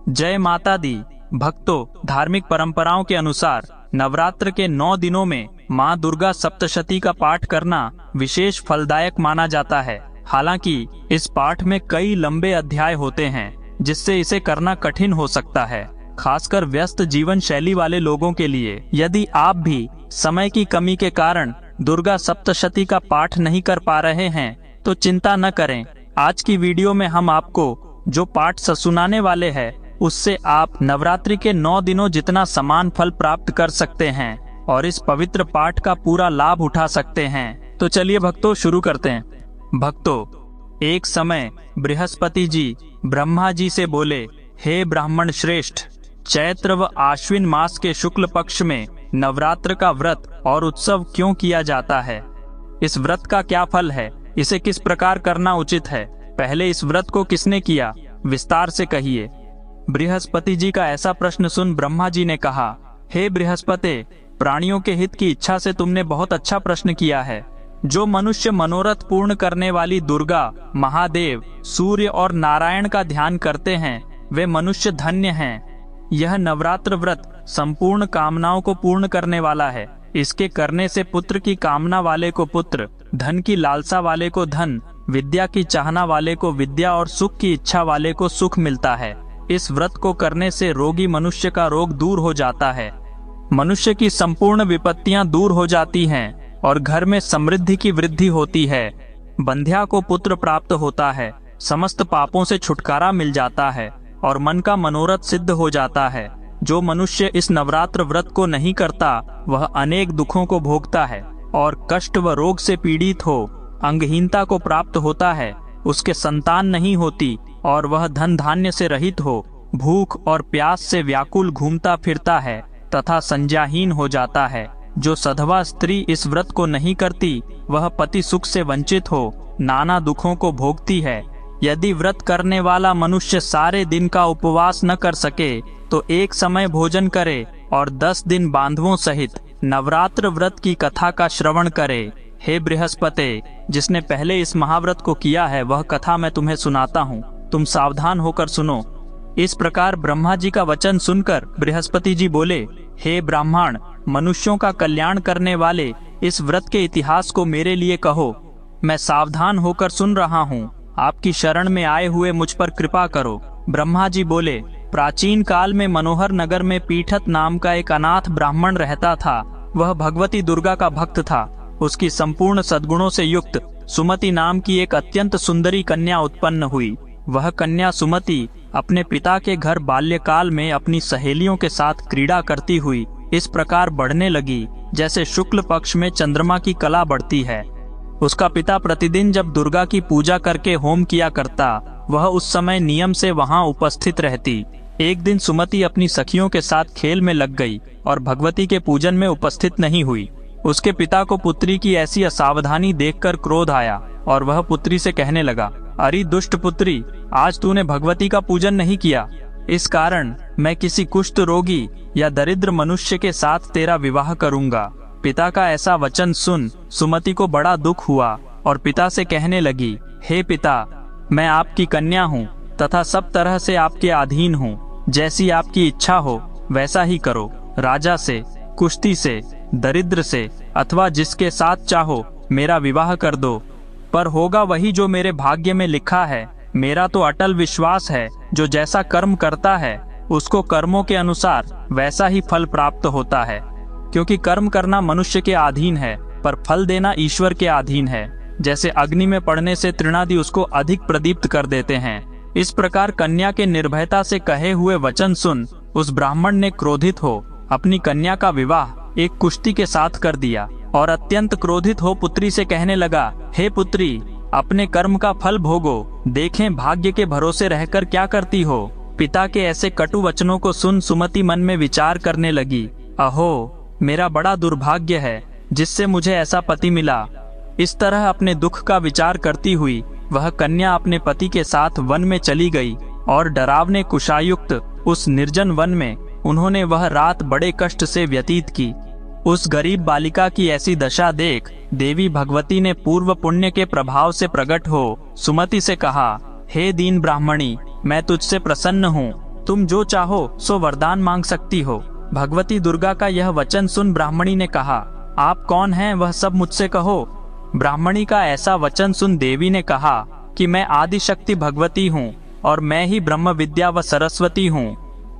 जय माता दी। भक्तों, धार्मिक परंपराओं के अनुसार नवरात्र के 9 दिनों में माँ दुर्गा सप्तशती का पाठ करना विशेष फलदायक माना जाता है। हालांकि इस पाठ में कई लंबे अध्याय होते हैं, जिससे इसे करना कठिन हो सकता है, खासकर व्यस्त जीवन शैली वाले लोगों के लिए। यदि आप भी समय की कमी के कारण दुर्गा सप्तशती का पाठ नहीं कर पा रहे हैं तो चिंता न करें। आज की वीडियो में हम आपको जो पाठ सुनाने वाले हैं उससे आप नवरात्रि के 9 दिनों जितना समान फल प्राप्त कर सकते हैं और इस पवित्र पाठ का पूरा लाभ उठा सकते हैं। तो चलिए भक्तों, शुरू करते हैं। भक्तों, एक समय बृहस्पति जी ब्रह्मा जी से बोले, हे ब्राह्मण श्रेष्ठ, चैत्र व आश्विन मास के शुक्ल पक्ष में नवरात्र का व्रत और उत्सव क्यों किया जाता है? इस व्रत का क्या फल है? इसे किस प्रकार करना उचित है? पहले इस व्रत को किसने किया? विस्तार से कहिए। बृहस्पति जी का ऐसा प्रश्न सुन ब्रह्मा जी ने कहा, हे बृहस्पति, प्राणियों के हित की इच्छा से तुमने बहुत अच्छा प्रश्न किया है। जो मनुष्य मनोरथ पूर्ण करने वाली दुर्गा, महादेव, सूर्य और नारायण का ध्यान करते हैं वे मनुष्य धन्य हैं। यह नवरात्र व्रत संपूर्ण कामनाओं को पूर्ण करने वाला है। इसके करने से पुत्र की कामना वाले को पुत्र, धन की लालसा वाले को धन, विद्या की चाहना वाले को विद्या और सुख की इच्छा वाले को सुख मिलता है। इस व्रत को करने से रोगी मनुष्य का रोग दूर हो जाता है, मनुष्य की संपूर्ण विपत्तियां दूर हो जाती हैं और घर में समृद्धि की वृद्धि होती है। बंध्या को पुत्र प्राप्त होता है, समस्त पापों से छुटकारा मिल जाता है और मन का मनोरथ सिद्ध हो जाता है। जो मनुष्य इस नवरात्र व्रत को नहीं करता वह अनेक दुखों को भोगता है और कष्ट व रोग से पीड़ित हो, अंगहीनता को प्राप्त होता है, उसके संतान नहीं होती और वह धन धान्य से रहित हो, भूख और प्यास से व्याकुल घूमता फिरता है तथा संज्ञाहीन हो जाता है। जो सधवा स्त्री इस व्रत को नहीं करती वह पति सुख से वंचित हो, नाना दुखों को भोगती है। यदि व्रत करने वाला मनुष्य सारे दिन का उपवास न कर सके तो एक समय भोजन करे और 10 दिन बांधवों सहित नवरात्र व्रत की कथा का श्रवण करे। हे बृहस्पति, जिसने पहले इस महाव्रत को किया है वह कथा मैं तुम्हें सुनाता हूँ, तुम सावधान होकर सुनो। इस प्रकार ब्रह्मा जी का वचन सुनकर बृहस्पति जी बोले, हे ब्राह्मण, मनुष्यों का कल्याण करने वाले इस व्रत के इतिहास को मेरे लिए कहो। मैं सावधान होकर सुन रहा हूँ, आपकी शरण में आए हुए मुझ पर कृपा करो। ब्रह्मा जी बोले, प्राचीन काल में मनोहर नगर में पीठत नाम का एक अनाथ ब्राह्मण रहता था। वह भगवती दुर्गा का भक्त था। उसकी संपूर्ण सद्गुणों से युक्त सुमति नाम की एक अत्यंत सुंदरी कन्या उत्पन्न हुई। वह कन्या सुमति अपने पिता के घर बाल्यकाल में अपनी सहेलियों के साथ क्रीड़ा करती हुई इस प्रकार बढ़ने लगी जैसे शुक्ल पक्ष में चंद्रमा की कला बढ़ती है। उसका पिता प्रतिदिन जब दुर्गा की पूजा करके होम किया करता वह उस समय नियम से वहां उपस्थित रहती। एक दिन सुमति अपनी सखियों के साथ खेल में लग गई और भगवती के पूजन में उपस्थित नहीं हुई। उसके पिता को पुत्री की ऐसी असावधानी देखकर क्रोध आया और वह पुत्री से कहने लगा, अरे दुष्ट पुत्री, आज तूने भगवती का पूजन नहीं किया, इस कारण मैं किसी कुष्ठ रोगी या दरिद्र मनुष्य के साथ तेरा विवाह करूंगा। पिता का ऐसा वचन सुन सुमति को बड़ा दुख हुआ और पिता से कहने लगी, हे पिता, मैं आपकी कन्या हूँ तथा सब तरह से आपके अधीन हूँ। जैसी आपकी इच्छा हो वैसा ही करो। राजा से, कुश्ती से, दरिद्र से अथवा जिसके साथ चाहो मेरा विवाह कर दो, पर होगा वही जो मेरे भाग्य में लिखा है। मेरा तो अटल विश्वास है, जो जैसा कर्म करता है उसको कर्मों के अनुसार वैसा ही फल प्राप्त होता है। क्योंकि कर्म करना मनुष्य के अधीन है पर फल देना ईश्वर के अधीन है। जैसे अग्नि में पड़ने से तृणादि उसको अधिक प्रदीप्त कर देते हैं, इस प्रकार कन्या के निर्भयता से कहे हुए वचन सुन उस ब्राह्मण ने क्रोधित हो अपनी कन्या का विवाह एक कुश्ती के साथ कर दिया और अत्यंत क्रोधित हो पुत्री से कहने लगा, हे पुत्री, अपने कर्म का फल भोगो, देखें भाग्य के भरोसे रहकर क्या करती हो। पिता के ऐसे कटु वचनों को सुन सुमति मन में विचार करने लगी, अहो, मेरा बड़ा दुर्भाग्य है जिससे मुझे ऐसा पति मिला। इस तरह अपने दुख का विचार करती हुई वह कन्या अपने पति के साथ वन में चली गई और डरावने कुशायुक्त उस निर्जन वन में उन्होंने वह रात बड़े कष्ट से व्यतीत की। उस गरीब बालिका की ऐसी दशा देख देवी भगवती ने पूर्व पुण्य के प्रभाव से प्रकट हो सुमति से कहा, हे दीन ब्राह्मणी, मैं तुझसे प्रसन्न हूँ, तुम जो चाहो सो वरदान मांग सकती हो। भगवती दुर्गा का यह वचन सुन ब्राह्मणी ने कहा, आप कौन हैं वह सब मुझसे कहो। ब्राह्मणी का ऐसा वचन सुन देवी ने कहा कि मैं आदिशक्ति भगवती हूँ और मैं ही ब्रह्म विद्या व सरस्वती हूँ।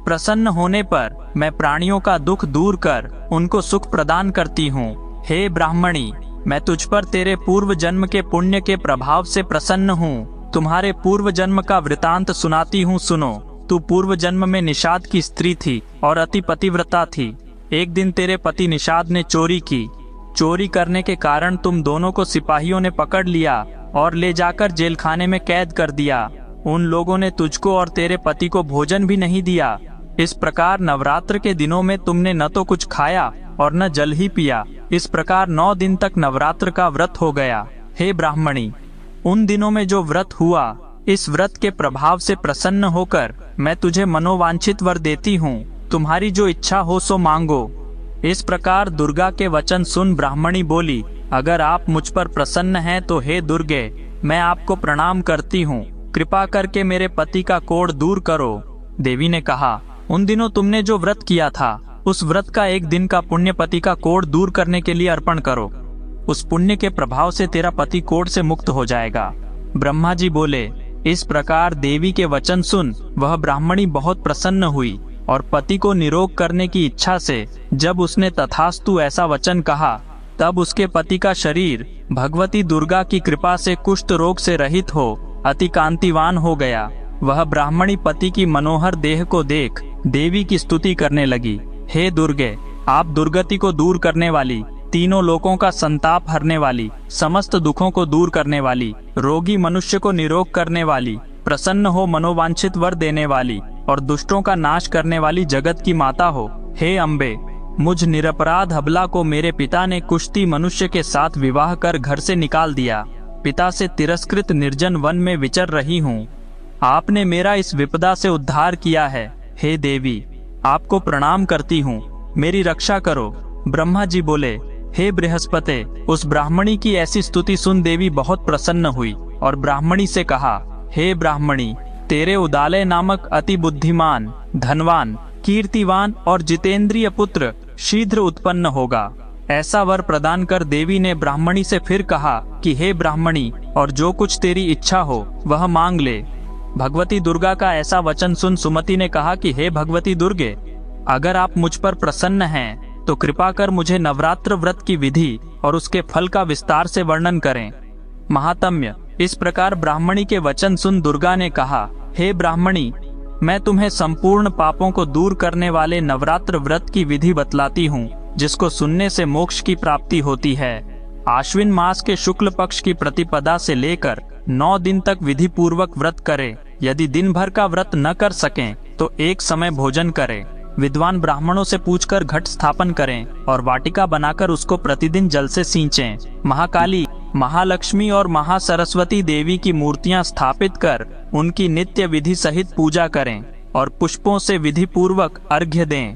प्रसन्न होने पर मैं प्राणियों का दुख दूर कर उनको सुख प्रदान करती हूँ। हे ब्राह्मणी, मैं तुझ पर तेरे पूर्व जन्म के पुण्य के प्रभाव से प्रसन्न हूँ। तुम्हारे पूर्व जन्म का वृतांत सुनाती हूँ, सुनो। तू पूर्व जन्म में निषाद की स्त्री थी और अति पतिव्रता थी। एक दिन तेरे पति निषाद ने चोरी की। चोरी करने के कारण तुम दोनों को सिपाहियों ने पकड़ लिया और ले जाकर जेल खाने में कैद कर दिया। उन लोगों ने तुझको और तेरे पति को भोजन भी नहीं दिया। इस प्रकार नवरात्र के दिनों में तुमने न तो कुछ खाया और न जल ही पिया। इस प्रकार 9 दिन तक नवरात्र का व्रत हो गया। हे ब्राह्मणी, उन दिनों में जो व्रत हुआ, इस व्रत के प्रभाव से प्रसन्न होकर मैं तुझे मनोवांछित वर देती हूँ। तुम्हारी जो इच्छा हो सो मांगो। इस प्रकार दुर्गा के वचन सुन ब्राह्मणी बोली, अगर आप मुझ पर प्रसन्न हैं तो हे दुर्गे, मैं आपको प्रणाम करती हूँ। कृपा करके मेरे पति का कोढ़ दूर करो। देवी ने कहा, उन दिनों तुमने जो व्रत किया था, उस व्रत का एक दिन का पुण्य पति का कोढ़ दूर करने के लिए अर्पण करो। उस पुण्य के प्रभाव से तेरा पति कोढ़ से मुक्त हो जाएगा। ब्रह्मा जी बोले। इस प्रकार देवी के वचन सुन वह ब्राह्मणी बहुत प्रसन्न हुई और पति को निरोग करने की इच्छा से जब उसने तथास्तु ऐसा वचन कहा, तब उसके पति का शरीर भगवती दुर्गा की कृपा से कुष्ठ रोग से रहित हो अति कांतिवान हो गया। वह ब्राह्मणी पति की मनोहर देह को देख देवी की स्तुति करने लगी। हे दुर्गे, आप दुर्गति को दूर करने वाली, तीनों लोकों का संताप हरने वाली, समस्त दुखों को दूर करने वाली, रोगी मनुष्य को निरोग करने वाली, प्रसन्न हो मनोवांछित वर देने वाली और दुष्टों का नाश करने वाली जगत की माता हो। हे अम्बे, मुझ निरपराध अबला को मेरे पिता ने कुश्ती मनुष्य के साथ विवाह कर घर से निकाल दिया। पिता से तिरस्कृत निर्जन वन में विचर रही हूँ। आपने मेरा इस विपदा से उद्धार किया है। हे देवी, आपको प्रणाम करती हूँ, मेरी रक्षा करो। ब्रह्मा जी बोले, हे बृहस्पति, उस ब्राह्मणी की ऐसी स्तुति सुन देवी बहुत प्रसन्न हुई और ब्राह्मणी से कहा, हे ब्राह्मणी, तेरे उदालय नामक अति बुद्धिमान, धनवान, कीर्तिवान और जितेंद्रिय पुत्र शीघ्र उत्पन्न होगा। ऐसा वर प्रदान कर देवी ने ब्राह्मणी से फिर कहा कि हे ब्राह्मणी, और जो कुछ तेरी इच्छा हो वह मांग ले। भगवती दुर्गा का ऐसा वचन सुन सुमति ने कहा कि हे भगवती दुर्गे, अगर आप मुझ पर प्रसन्न हैं तो कृपा कर मुझे नवरात्र व्रत की विधि और उसके फल का विस्तार से वर्णन करें। महात्म्य। इस प्रकार ब्राह्मणी के वचन सुन दुर्गा ने कहा, हे ब्राह्मणी, मैं तुम्हें संपूर्ण पापों को दूर करने वाले नवरात्र व्रत की विधि बतलाती हूँ, जिसको सुनने से मोक्ष की प्राप्ति होती है। आश्विन मास के शुक्ल पक्ष की प्रतिपदा से लेकर 9 दिन तक विधि पूर्वक व्रत करें। यदि दिन भर का व्रत न कर सकें तो एक समय भोजन करें। विद्वान ब्राह्मणों से पूछकर घट स्थापन करें और वाटिका बनाकर उसको प्रतिदिन जल से सींचें। महाकाली, महालक्ष्मी और महासरस्वती देवी की मूर्तियां स्थापित कर उनकी नित्य विधि सहित पूजा करें और पुष्पों से विधि पूर्वक अर्घ्य दें।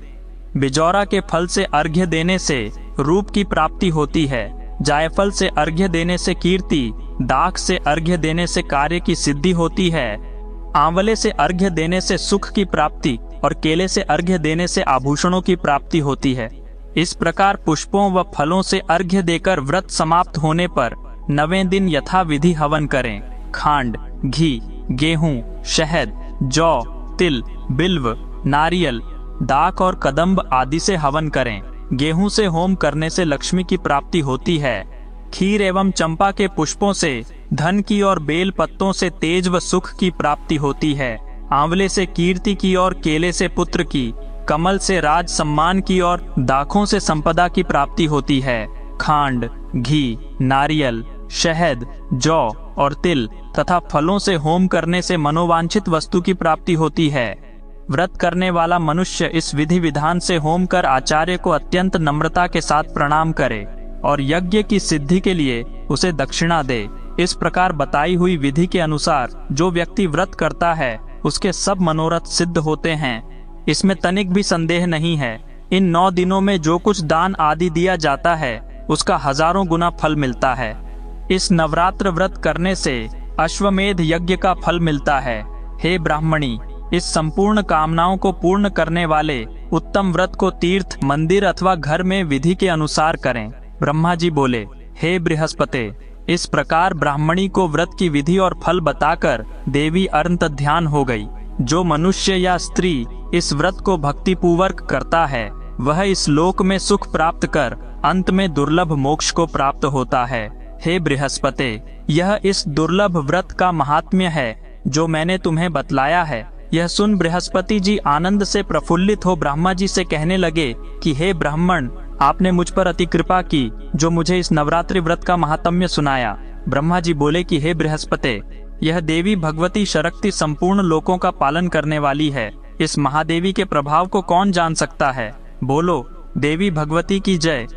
बिजौरा के फल से अर्घ्य देने से रूप की प्राप्ति होती है। जायफल से अर्घ्य देने से कीर्ति, दाख से अर्घ्य देने से कार्य की सिद्धि होती है। आंवले से अर्घ्य देने से सुख की प्राप्ति और केले से अर्घ्य देने से आभूषणों की प्राप्ति होती है। इस प्रकार पुष्पों व फलों से अर्घ्य देकर व्रत समाप्त होने पर 9वें दिन यथा विधि हवन करें। खांड, घी, गेहूं, शहद, जौ, तिल, बिल्व, नारियल, दाख और कदम्ब आदि से हवन करें। गेहूं से होम करने से लक्ष्मी की प्राप्ति होती है। खीर एवं चंपा के पुष्पों से धन की और बेल पत्तों से तेज व सुख की प्राप्ति होती है। आंवले से कीर्ति की और केले से पुत्र की, कमल से राज सम्मान की और दाखों से संपदा की प्राप्ति होती है। खांड, घी, नारियल, शहद, जौ और तिल तथा फलों से होम करने से मनोवांछित वस्तु की प्राप्ति होती है। व्रत करने वाला मनुष्य इस विधि विधान से होम कर आचार्य को अत्यंत नम्रता के साथ प्रणाम करे और यज्ञ की सिद्धि के लिए उसे दक्षिणा दे। इस प्रकार बताई हुई विधि के अनुसार जो व्यक्ति व्रत करता है उसके सब मनोरथ सिद्ध होते हैं। इसमें तनिक भी संदेह नहीं है। इन 9 दिनों में जो कुछ दान आदि दिया जाता है उसका हजारों गुना फल मिलता है। इस नवरात्र व्रत करने से अश्वमेध यज्ञ का फल मिलता है। हे ब्राह्मणी, इस संपूर्ण कामनाओं को पूर्ण करने वाले उत्तम व्रत को तीर्थ, मंदिर अथवा घर में विधि के अनुसार करें। ब्रह्मा जी बोले, हे बृहस्पते, इस प्रकार ब्राह्मणी को व्रत की विधि और फल बताकर देवी अंतर्ध्यान हो गई। जो मनुष्य या स्त्री इस व्रत को भक्ति पूर्वक करता है वह इस लोक में सुख प्राप्त कर अंत में दुर्लभ मोक्ष को प्राप्त होता है। हे बृहस्पते, यह इस दुर्लभ व्रत का महात्म्य है जो मैंने तुम्हें बतलाया है। यह सुन बृहस्पति जी आनंद से प्रफुल्लित हो ब्रह्मा जी से कहने लगे कि हे ब्राह्मण, आपने मुझ पर अति कृपा की जो मुझे इस नवरात्रि व्रत का महात्म्य सुनाया। ब्रह्मा जी बोले कि हे बृहस्पते, यह देवी भगवती शक्ति संपूर्ण लोकों का पालन करने वाली है। इस महादेवी के प्रभाव को कौन जान सकता है? बोलो, देवी भगवती की जय।